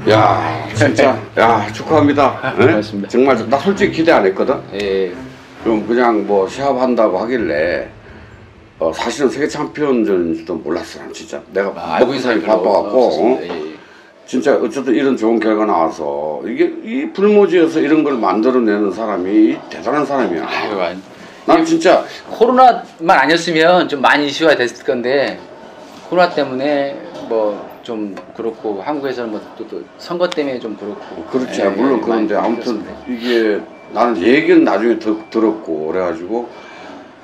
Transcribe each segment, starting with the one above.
야, 진짜, 야, 축하합니다. 네? 고맙습니다. 정말, 나 솔직히 기대 안 했거든? 예. 좀 그냥 뭐 시합한다고 하길래, 사실은 세계 챔피언전인지도 몰랐어, 난 진짜. 내가 알고 있는 사람이 바빠갖고, 예. 진짜 어쨌든 이런 좋은 결과 나와서, 이게, 이 불모지에서 이런 걸 만들어내는 사람이 대단한 사람이야. 아유, 난 진짜. 코로나만 아니었으면 좀 많이 이슈가 됐을 건데, 코로나 때문에 뭐 좀 그렇고, 한국에서는 뭐 또 선거 때문에 좀 그렇고. 그렇지, 예, 물론 그런데 아무튼 이게 나는 얘기는 나중에 들었고, 그래가지고,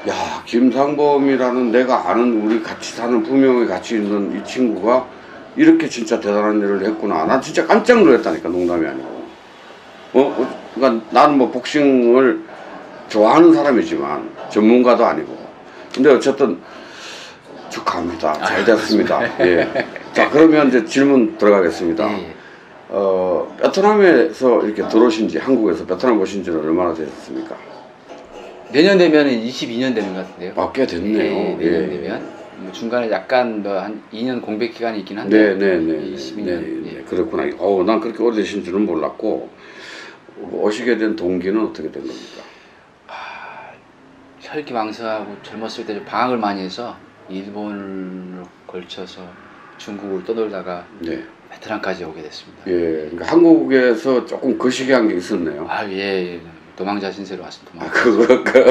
야, 김상범이라는 내가 아는 우리 같이 사는 부명에 같이 있는 이 친구가 이렇게 진짜 대단한 일을 했구나. 난 진짜 깜짝 놀랐다니까, 농담이 아니고. 그러니까 나는 뭐 복싱을 좋아하는 사람이지만 전문가도 아니고. 근데 어쨌든 축하합니다. 잘 됐습니다. 예. 자, 그러면 이제 질문 들어가겠습니다. 예. 베트남에서 이렇게 들어오신 지, 한국에서 베트남 오신 지는 얼마나 되셨습니까? 내년 되면 22년 되는 것 같은데요. 아, 꽤 됐네요. 예, 내년 되면. 뭐 중간에 약간 뭐 한 2년 공백 기간이 있긴 한데. 네네네. 22년. 네, 그렇구나. 난 그렇게 오래되신 줄은 몰랐고, 오시게 된 동기는 어떻게 된 겁니까? 혈기왕성하고 젊었을 때 방학을 많이 해서 일본을 걸쳐서 중국을 떠돌다가 네. 베트남까지 오게 됐습니다. 예, 그러니까 한국에서 조금 거시기한 게 있었네요. 예. 도망자 신세로 왔습니다.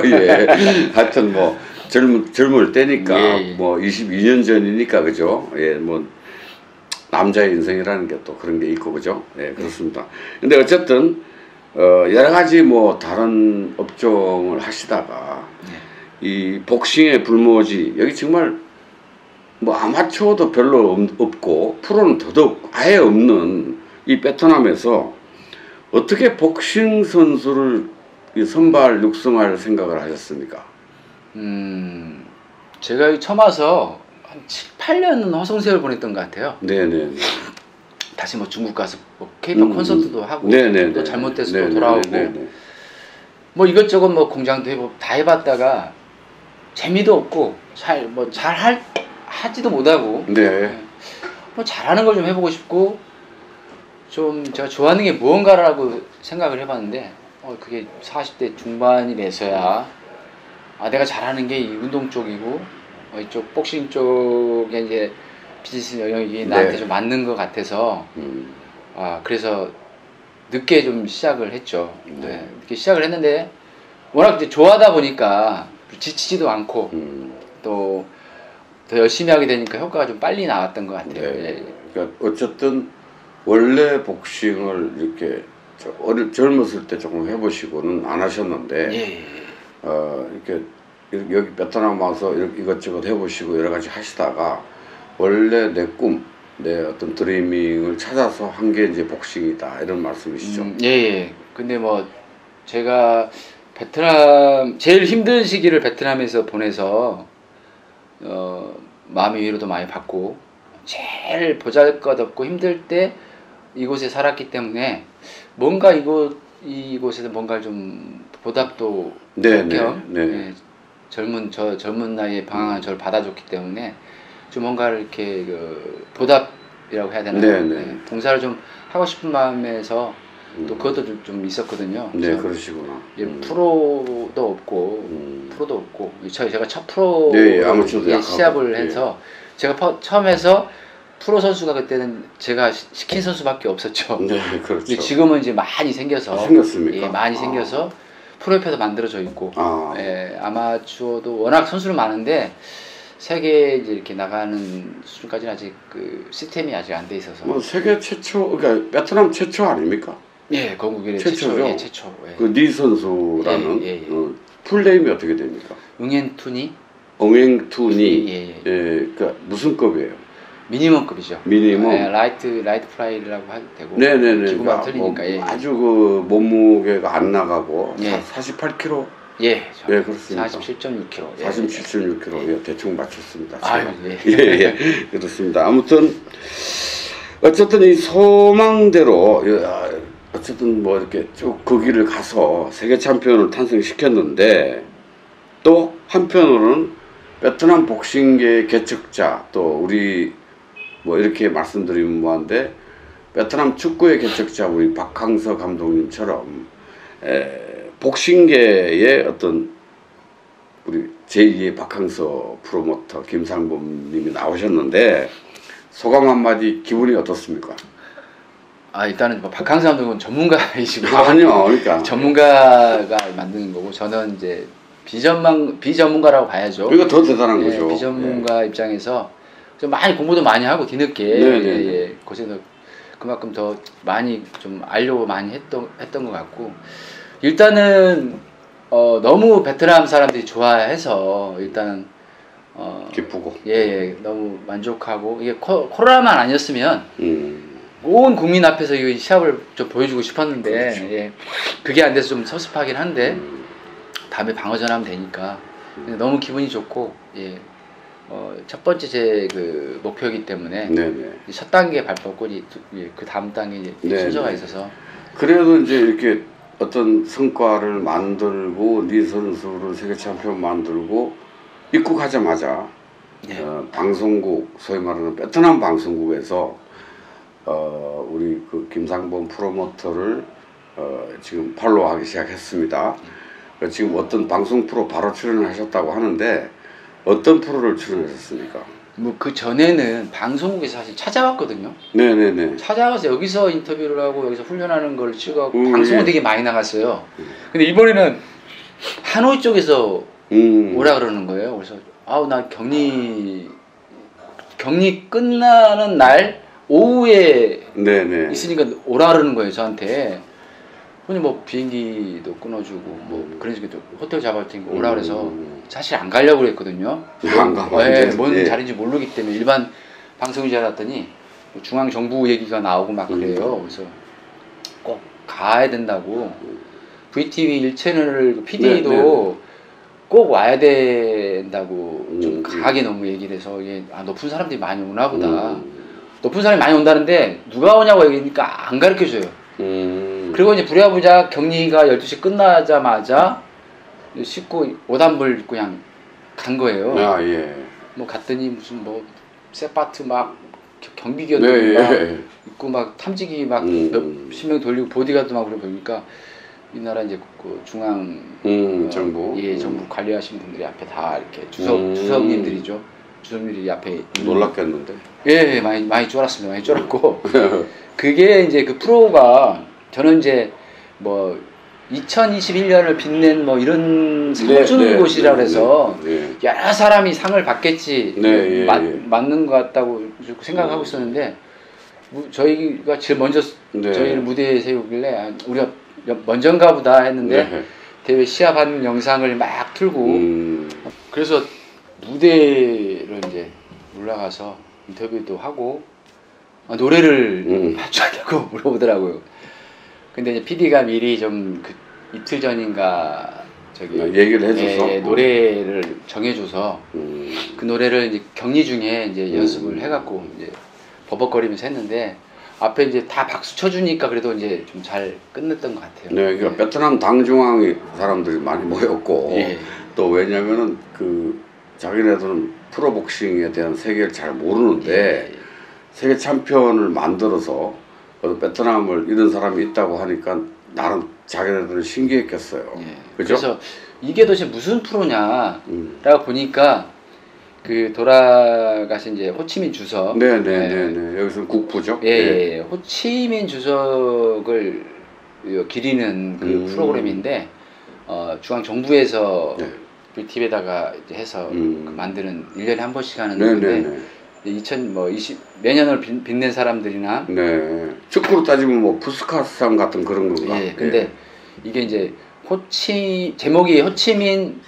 예. 하여튼 뭐 젊을 때니까 예. 뭐 22년 전이니까 그죠? 예, 뭐 남자의 인생이라는 게 또 그런 게 있고 그죠? 예, 그렇습니다. 근데 어쨌든 여러 가지 뭐 다른 업종을 하시다가 이 복싱의 불모지 여기 정말 뭐 아마추어도 별로 없고 프로는 더더욱 아예 없는 이 베트남에서 어떻게 복싱 선수를 선발 육성할 생각을 하셨습니까? 제가 여기 처음 와서 한 7, 8년은 허송세월 보냈던 것 같아요. 네네. 다시 뭐 중국 가서 뭐 K-pop 콘서트도 하고 또 잘못돼서 또 돌아오고 뭐 이것저것 뭐 공장도 해보고 다 해봤다가 재미도 없고 하지도 못하고 뭐 잘하는 걸 좀 해보고 싶고 좀 제가 좋아하는 게 무언가라고 생각을 해봤는데 그게 40대 중반이 돼서야 내가 잘하는 게 이 운동 쪽이고 이쪽 복싱 쪽에 이제 비즈니스 영역이 나한테 좀 맞는 것 같아서 그래서 늦게 좀 시작을 했죠. 늦게 시작을 했는데 워낙 이제 좋아하다 보니까 지치지도 않고 또 더 열심히 하게 되니까 효과가 좀 빨리 나왔던 것 같아요. 그러니까 어쨌든 원래 복싱을 이렇게 젊었을 때 조금 해보시고는 안 하셨는데 이렇게 여기 베트남 와서 이것저것 해보시고 여러 가지 하시다가 원래 내 꿈, 내 어떤 드리밍을 찾아서 한 게 이제 복싱이다 이런 말씀이시죠? 근데 뭐 제가 베트남 제일 힘든 시기를 베트남에서 보내서 마음의 위로도 많이 받고 제일 보잘것없고 힘들 때 이곳에 살았기 때문에 뭔가 이곳에서 뭔가를 좀 보답도 젊은 나이에 방황한 저를 받아줬기 때문에 좀 뭔가를 이렇게 보답이라고 해야 되나요? 봉사를 좀 하고 싶은 마음에서 또 그것도 좀 있었거든요. 네, 그러시구나. 프로도 없고 제가 첫 프로 시합을 해서 제가 처음 해서 프로 선수가 그때는 제가 시킨 선수밖에 없었죠. 네, 그렇죠. 근데 지금은 이제 많이 생겼습니까? 많이 생겨서 프로협회도 만들어져 있고 아마추어도 워낙 선수는 많은데 세계 이제 이렇게 나가는 수준까지는 아직 그 시스템이 아직 안 돼 있어서. 뭐 세계 최초, 그러니까 베트남 최초 아닙니까? 건국의 최초죠. 최초. 그 니 선수라는 풀네임이 어떻게 됩니까? 응엔투니. 그러니까 무슨 급이에요? 미니멈급이죠. 미니멈. 라이트 플라이라고 해도 되고. 네네네. 기구가 틀리니까. 아주 그 몸무게가 안 나가고 48kg. 그렇습니다. 47.6kg. 47.6kg. 대충 맞췄습니다. 그렇습니다. 아무튼 어쨌든 이 소망대로 어쨌든 뭐 이렇게 쭉 그 길을 가서 세계 챔피언을 탄생시켰는데 또 한편으로는 베트남 복싱계의 개척자 또 우리 뭐 이렇게 말씀드리면 뭐한데 베트남 축구의 개척자 우리 박항서 감독님처럼 복싱계의 어떤 우리 제2의 박항서 프로모터 김상범님이 나오셨는데 소감 한마디 기분이 어떻습니까? 아 일단은 뭐 박항서 감독은 전문가이시고 아니요, 그러니까 전문가가 만드는 거고 저는 이제 비전문가라고 봐야죠. 그러니까 더 대단한 예, 거죠. 비전문가 입장에서 좀 많이 공부도 많이 하고 뒤늦게 예, 그래서 그만큼 더 많이 좀 알려고 많이 했던 것 같고 일단은 너무 베트남 사람들이 좋아해서 일단 기쁘고 예, 너무 만족하고 이게 코로나만 아니었으면 온 국민 앞에서 이 시합을 좀 보여주고 싶었는데 그렇죠. 예, 그게 안 돼서 좀 섭섭하긴 한데 다음에 방어전하면 되니까 너무 기분이 좋고 예, 첫 번째 제 그 목표이기 때문에 네네. 첫 단계 발표고 그 다음 단계 이제 순서가 있어서 그래도 이제 이렇게 어떤 성과를 만들고 네 선수로 세계 챔피언 만들고 입국하자마자 네. 방송국 소위 말하는 베트남 방송국에서 우리 그 김상범 프로모터를 지금 팔로우하기 시작했습니다. 지금 어떤 방송 프로 바로 출연을 하셨다고 하는데 어떤 프로를 출연하셨습니까? 뭐 그 전에는 방송국에서 사실 찾아왔거든요. 네네네. 찾아와서 여기서 인터뷰를 하고 여기서 훈련하는 걸 찍어 방송은 예. 되게 많이 나갔어요. 근데 이번에는 하노이 쪽에서 오라 그러는 거예요. 그래서 아우 나 격리 끝나는 날 오후에 네네. 있으니까 오라 그러는 거예요 저한테. 근데 뭐 비행기도 끊어주고 뭐 그런 식으로 호텔 잡을 테니까 오라 그래서 사실 안 가려고 그랬거든요. 안 가면 네, 뭔 예. 자리인지 모르기 때문에 일반 방송인 줄 알았더니 중앙 정부 얘기가 나오고 막 그래요. 그래서 꼭 가야 된다고 VTV 1채널 PD도 네, 네. 꼭 와야 된다고 좀 강하게 너무 얘기를 해서 이게 높은 사람들이 많이 오나 보다. 높은 사람이 많이 온다는데 누가 오냐고 얘기하니까 안 가르쳐줘요. 그리고 이제 부랴부랴 격리가 12시 끝나자마자 씻고 오단불 그냥 간 거예요. 아, 예. 뭐 갔더니 무슨 뭐 세파트 막 경비견 네, 막 예. 있고 막 탐지기 막 몇십 명 돌리고 보디가드 막 그래 보니까 이 나라 이제 그 중앙 정부 예 정부 관리하신 분들이 앞에 다 이렇게 주석님들이죠. 주석님들이 앞에 놀랐겠는데. 예, 많이 쫄았습니다. 많이 쫄았고 그게 이제 그 프로가 저는 이제 뭐 2021년을 빛낸 뭐 이런 상을 주는 곳이라 그래서 여러 사람이 상을 받겠지 맞는 것 같다고 생각하고 있었는데 저희가 제일 먼저 저희를 무대에 세우길래 우리가 먼저인가 보다 했는데 대회 시합하는 영상을 막 틀고 그래서 무대를 이제 올라가서 인터뷰도 하고 노래를 해주냐고 물어보더라고요. 근데 이제 PD가 미리 좀 그 이틀 전인가 저기 얘기를 해줘서 노래를 정해줘서 그 노래를 이제 격리 중에 이제 연습을 해갖고 이제 버벅거리면서 했는데 앞에 이제 다 박수 쳐주니까 그래도 이제 좀 잘 끝냈던 것 같아요. 네, 그러니까 베트남 당중앙 사람들이 많이 모였고 예. 또 왜냐면은 그 자기네들은 프로복싱에 대한 세계를 잘 모르는데 세계 챔피언을 만들어서 베트남을 이런 사람이 있다고 하니까 나름 자기네들은 신기했겠어요. 예. 그죠? 그래서 이게 도대체 무슨 프로냐라고 보니까 그 돌아가신 이제 호치민 주석. 네네네네. 여기서는 국부죠. 예. 호치민 주석을 기리는 그 프로그램인데 중앙 정부에서 VTV에다가 이제 해서 만드는 1년에 한 번씩 하는 건데 2020 매년을 빛낸 사람들이나 축구로 따지면 뭐 푸스카스상 같은 그런 건가? 예. 근데 이게 이제 제목이 호치민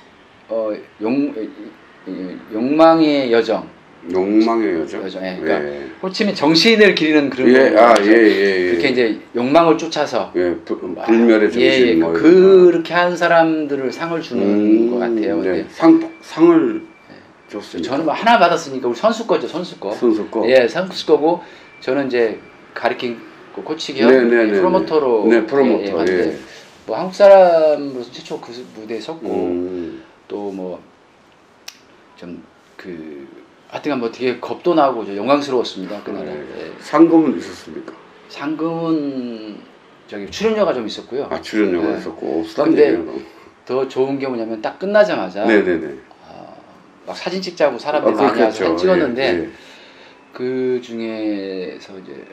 욕망의 여정. 욕망의 여정. 예. 그러니까 호치민 정신을 기리는 그런 그렇게 이제 욕망을 쫓아서 불멸의 정신 뭐 그렇게 한 사람들을 상을 주는 것 같아요. 근데 상을 줬습니다. 저는 뭐 하나 받았으니까 우리 선수 거죠, 선수 거. 선수 거. 예, 선수 거고 저는 이제 가르친 코치 겸 프로모터로 프로모터. 뭐 한국 사람으로서 최초 그 무대에 섰고 또 뭐 좀 하여튼간 뭐 되게 겁도 나고 영광스러웠습니다 그날은. 상금은 있었습니까? 상금은 저기 출연료가 좀 있었고요. 아 출연료가 네. 있었고 수단 근데 얘기는 더 좋은 게 뭐냐면 딱 끝나자마자 네네네. 막 사진 찍자고 사람들이 많이 와서 그렇겠죠. 사진 찍었는데 예, 예. 그 중에서 이제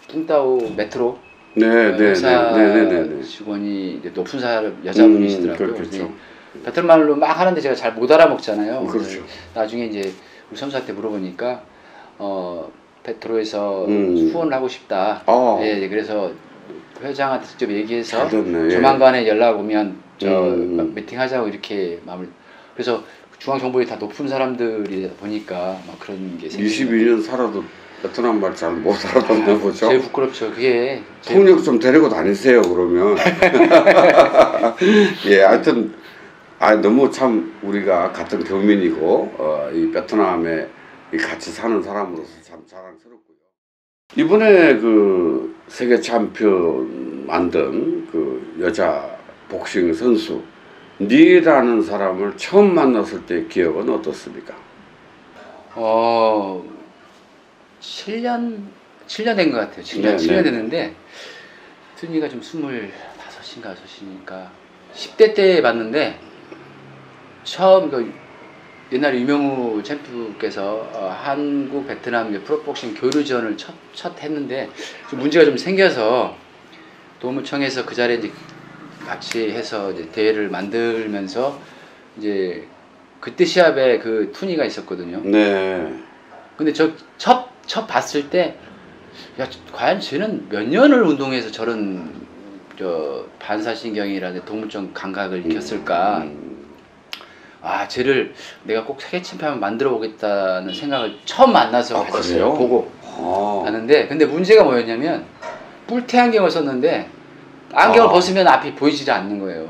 뚱따오 메트로 네네네. 회사 네네네. 직원이 이제 높은 사람 여자분이시더라고요. 그렇겠죠. 베트남말로 막 하는데 제가 잘 못 알아먹잖아요. 그렇죠. 나중에 이제 우리 선수한테 물어보니까 베트로에서 음. 후원을 하고 싶다. 아. 예, 그래서 회장한테 직접 얘기해서 잘 됐네. 예. 조만간에 연락 오면 저 미팅하자고 이렇게 마음을. 그래서 중앙정보에 다 높은 사람들이 보니까 막 그런 게 생기는 22년 살아도 베트남 말 잘 못 알아듣나 보죠. 제일 부끄럽죠. 그게 통역 좀 데리고 다니세요 그러면. 예, 하여튼 너무 참 우리가 같은 교민이고 이 베트남에 같이 사는 사람으로서 참 자랑스럽고요. 이번에 그 세계 챔피언 만든 그 여자 복싱 선수 니라는 사람을 처음 만났을 때 기억은 어떻습니까? 7년 된 것 같아요. 7년, 네, 7년 네. 됐는데 튼이가 좀 25인가 6이니까 10대 때 봤는데 처음 그 옛날에 유명우 챔프께서 한국 베트남 프로복싱 교류전을 첫 했는데 좀 문제가 좀 생겨서 도무청에서 그 자리에 이제 같이 해서 이제 대회를 만들면서 이제 그때 시합에 그 투니가 있었거든요. 네. 근데 첫 봤을 때, 야, 과연 쟤는 몇 년을 운동해서 저런, 반사신경이라든지 동물적 감각을 익혔을까? 아, 쟤를 내가 꼭 세계 챔피언 만들어 보겠다는 생각을 처음 만나서 가졌어요. 그래요? 보고. 아. 봤는데, 근데 문제가 뭐였냐면, 뿔테 안경을 썼는데, 안경을 벗으면 앞이 보이지 않는 거예요.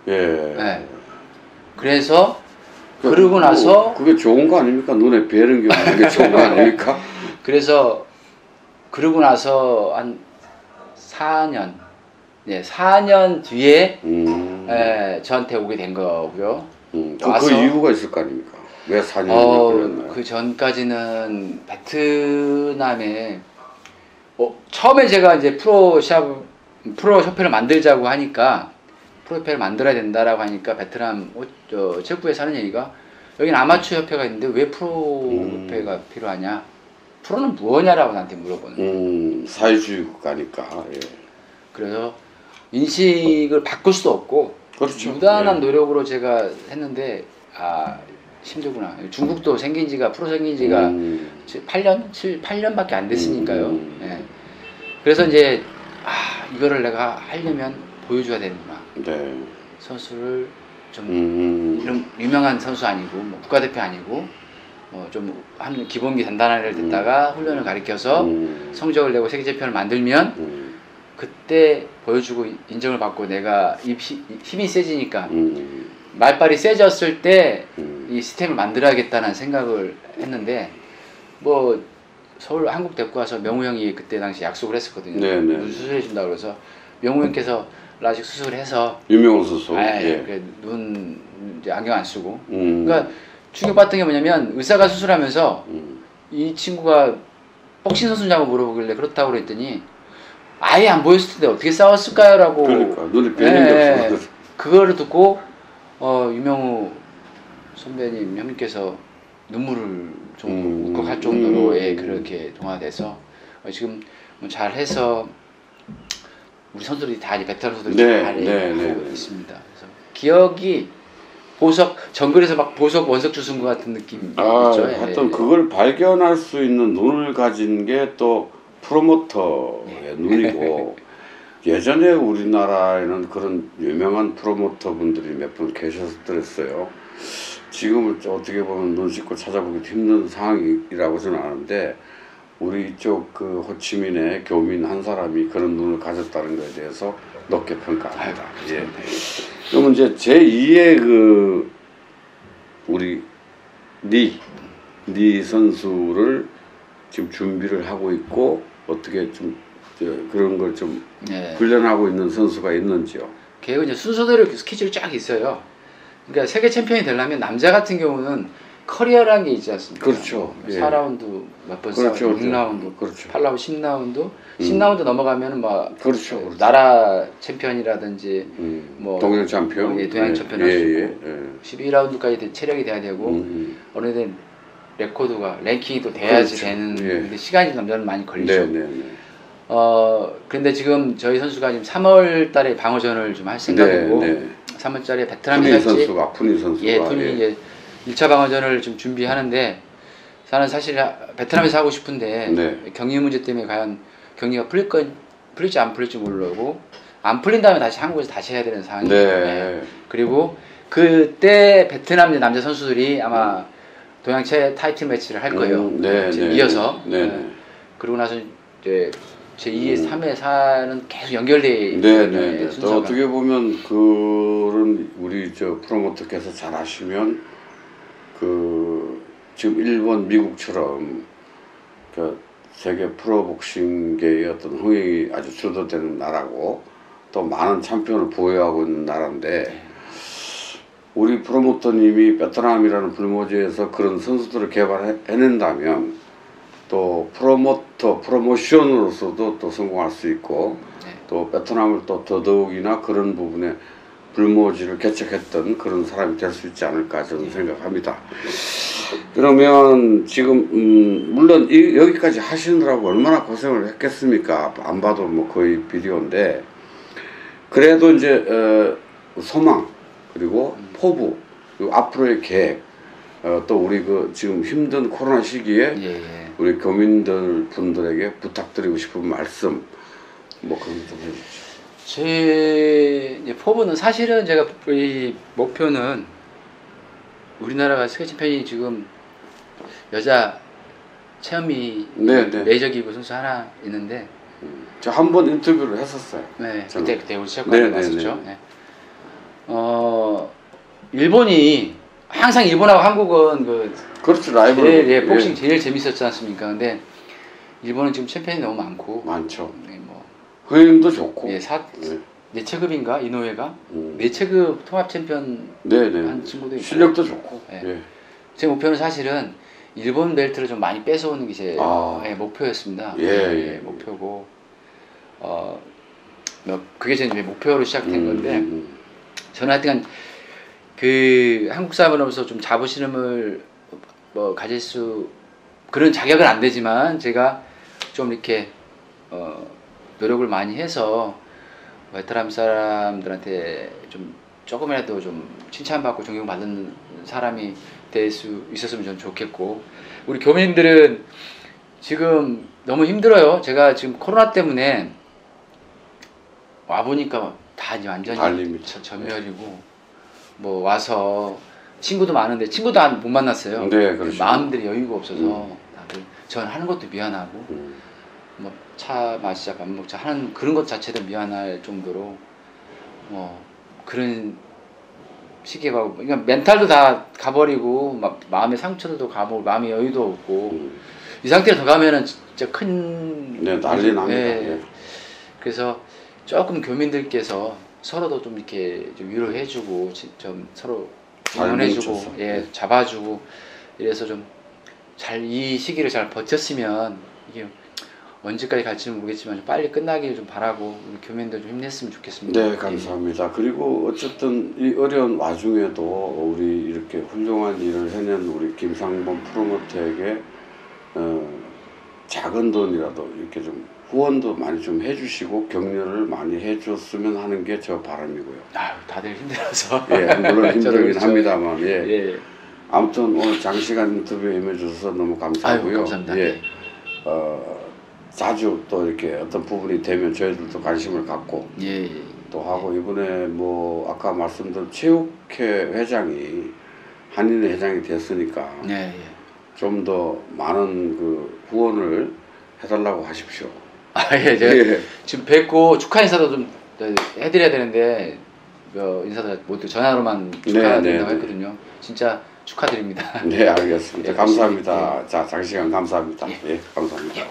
예. 네. 그래서, 그러고 나서 그게 좋은 거 아닙니까? 눈에 뵈는 게 없는 게 좋은 거 아닙니까? 그래서 그러고 나서 한 4년, 네, 4년 뒤에 저한테 오게 된 거고요. 그 와서 이유가 있을 거 아닙니까? 왜 4년이나 걸렸나요? 그 전까지는 베트남에 처음에 제가 이제 프로 협회를 만들자고 하니까 프로 협회를 만들어야 된다라고 하니까 베트남 체육부에서 하는 얘기가 여기는 아마추어 협회가 있는데 왜 프로 협회가 필요하냐? 프로는 무엇냐라고 나한테 물어보는. 사회주의 국가니까. 예. 그래서 인식을 바꿀 수도 없고 그렇죠. 무단한 예. 노력으로 제가 했는데 힘들구나. 중국도 생긴 지가 프로 생긴 지가 8년밖에 안 됐으니까요. 예. 그래서 이제 이거를 내가 하려면 보여줘야 되는구나. 네. 선수를 좀 이런 유명한 선수 아니고 뭐 국가대표 아니고 좀 한 기본기 단단한 애를 듣다가 훈련을 가르쳐서 성적을 내고 세계 챔피언을 만들면 그때 보여주고 인정을 받고 내가 힘이 세지니까 말빨이 세졌을 때 이 시스템을 만들어야겠다는 생각을 했는데 뭐 서울 한국 데리고 와서 명우 형이 그때 당시 약속을 했었거든요. 네네. 눈 수술해 준다 그래서 명우 형께서 라식 수술을 해서 유명한 선수. 예. 눈 이제 안경 안 쓰고. 그러니까 충격받던 게 뭐냐면 의사가 수술하면서 이 친구가 복싱 선수냐고 물어보길래 그렇다고 그랬더니 아예 안 보였을 텐데 어떻게 싸웠을까요라고. 그러니까 눈에 뵈는 게 없어. 그거를 듣고 유명우 선배님 형님께서 눈물을 좀 울컥할 정도로 그렇게 동화돼서 지금 뭐 잘해서 우리 선수들이 다 이제 베테랑 선수들이 잘 하고 있습니다. 그래서 기억이 정글에서 막 보석 원석 주순 것 같은 느낌이 있죠. 하여튼 그걸 발견할 수 있는 눈을 가진 게 또 프로모터의 눈이고 예전에 우리나라에는 그런 유명한 프로모터 분들이 몇 분 계셨더랬어요. 지금은 어떻게 보면 눈 씻고 찾아보기 힘든 상황이라고 저는 아는데 우리 이쪽 그 호치민의 교민 한 사람이 그런 눈을 가졌다는 것에 대해서 높게 평가합니다. 예. 그러면 이제 제2의 그 우리 니 선수를 지금 준비를 하고 있고 어떻게 좀 그런 걸 좀 훈련하고 있는 선수가 있는지요? 계획은 이제 순서대로 스케줄이 쫙 있어요. 그러니까 세계 챔피언이 되려면 남자 같은 경우는 커리어라는 게 있지 않습니까? 그렇죠. 예. 4라운드 몇번 그렇죠, 싸우고 그렇죠. 6라운드, 그렇죠. 8라운드, 10라운드, 10라운드 넘어가면은 막 그렇죠, 그렇죠. 나라 챔피언이라든지 뭐 동양 챔피언, 예, 동양 챔피언 할 수 있고 12라운드까지 체력이 돼야 되고 어느 된 레코드가 랭킹이 또 돼야지 그렇죠. 되는 예. 근데 시간이 남자는 많이 걸리죠. 네네네. 그런데 지금 저희 선수가 지금 3월 달에 방어전을 좀 할 생각이고 네. 3월 달에 베트남에 푸니 할지 선수가 푸니 선수가 예, 푸니 이제 1차 방어전을 좀 준비하는데 저는 사실 베트남에서 하고 싶은데 네. 경기 문제 때문에 과연 경기가 풀릴지 안 풀릴지 모르고 안 풀린다면 다시 한국에서 다시 해야 되는 상황이에요. 네. 그리고 그때 베트남 남자 선수들이 아마 동양체 타이틀 매치를 할 거예요. 네, 지금 네, 이어서. 네. 그러고 나서 이제 제2의 3회 4는 계속 연결돼 네네. 또 순서가. 어떻게 보면 그런 우리 저 프로모터께서 잘 아시면 그 지금 일본, 미국처럼 그 세계 프로복싱계의 어떤 흥행이 아주 주도되는 나라고 또 많은 챔피언을 보유하고 있는 나라인데 우리 프로모터님이 베트남이라는 불모지에서 그런 선수들을 개발해낸다면 또 프로모션으로서도 또 성공할 수 있고 또 베트남을 또 더더욱이나 그런 부분에 불모지를 개척했던 그런 사람이 될 수 있지 않을까 저는 생각합니다. 그러면 지금 물론 여기까지 하시느라고 얼마나 고생을 했겠습니까? 안 봐도 뭐 거의 비디오인데 그래도 이제 소망 그리고 포부 그리고 앞으로의 계획 또 우리 그 지금 힘든 코로나 시기에 우리 교민들 분들에게 부탁드리고 싶은 말씀 뭐 그런 좀 해주시죠. 제 포부는 사실은 제가 이 목표는 우리나라가 세계 챔피언이 지금 여자 체험이 메이저기구 선수 하나 있는데 저 한 번 인터뷰를 했었어요. 네, 저는. 그때 우리 체육관에 갔었죠. 네. 일본이 항상 일본하고 한국은 그렇죠 라이벌 제일 복싱 제일 재밌었지 않습니까? 근데 일본은 지금 챔피언이 너무 많고 많죠. 네, 뭐 흥행도 좋고. 네 체급인가 이노우에가 네 체급 통합 챔피언 한 친구도 있고 실력도 좋고. 네. 제 목표는 사실은 일본 벨트를 좀 많이 뺏어오는 게 제 목표였습니다. 목표고 뭐 그게 제 목표로 시작된 건데 저는 하여튼 그 한국 사람으로서 좀 자부심을 뭐 가질 수 그런 자격은 안 되지만 제가 좀 이렇게 노력을 많이 해서 베트남 사람들한테 좀 조금이라도 좀 칭찬받고 존경받는 사람이 될 수 있었으면 전 좋겠고 우리 교민들은 지금 너무 힘들어요. 제가 지금 코로나 때문에 와 보니까 다 이제 완전히 전멸이고 뭐 와서 친구도 많은데 친구도 못 만났어요. 네, 그렇죠. 마음들이 여유가 없어서 다들 전 하는 것도 미안하고 뭐 차 마시자 밥 먹자 하는 그런 것 자체도 미안할 정도로 뭐 그런 시기에 가고 그러니까 멘탈도 다 가버리고 막 마음의 상처도 가버리고 마음의 여유도 없고 이 상태로 더 가면은 진짜 큰 난리 납니다. 그래서 조금 교민들께서 서로도 좀 이렇게 좀 위로해주고 좀 서로 응원해주고 잡아주고 이래서 좀 잘 이 시기를 잘 버텼으면 이게 언제까지 갈지는 모르겠지만 좀 빨리 끝나길 좀 바라고 우리 교민들 좀 힘냈으면 좋겠습니다. 네, 감사합니다. 그리고 어쨌든 이 어려운 와중에도 우리 이렇게 훌륭한 일을 해낸 우리 김상범 프로모터에게 작은 돈이라도 이렇게 좀 후원도 많이 좀 해주시고 격려를 많이 해줬으면 하는 게 저 바람이고요. 다들 힘들어서. 물론 힘들긴 그렇죠. 합니다만 아무튼 오늘 장시간 인터뷰에 임해주셔서 너무 감사하고요. 감사합니다. 자주 또 이렇게 어떤 부분이 되면 저희들도 관심을 갖고 또 하고 이번에 뭐 아까 말씀드린 체육회 회장이 한인회 회장이 됐으니까 좀 더 많은 그 후원을 해달라고 하십시오. 제가 지금 뵙고 축하 인사도 좀 해드려야 되는데 인사도 모두 전화로만 축하드린다고 했거든요. 진짜 축하드립니다. 네, 알겠습니다. 감사합니다. 자, 장시간 감사합니다. 감사합니다.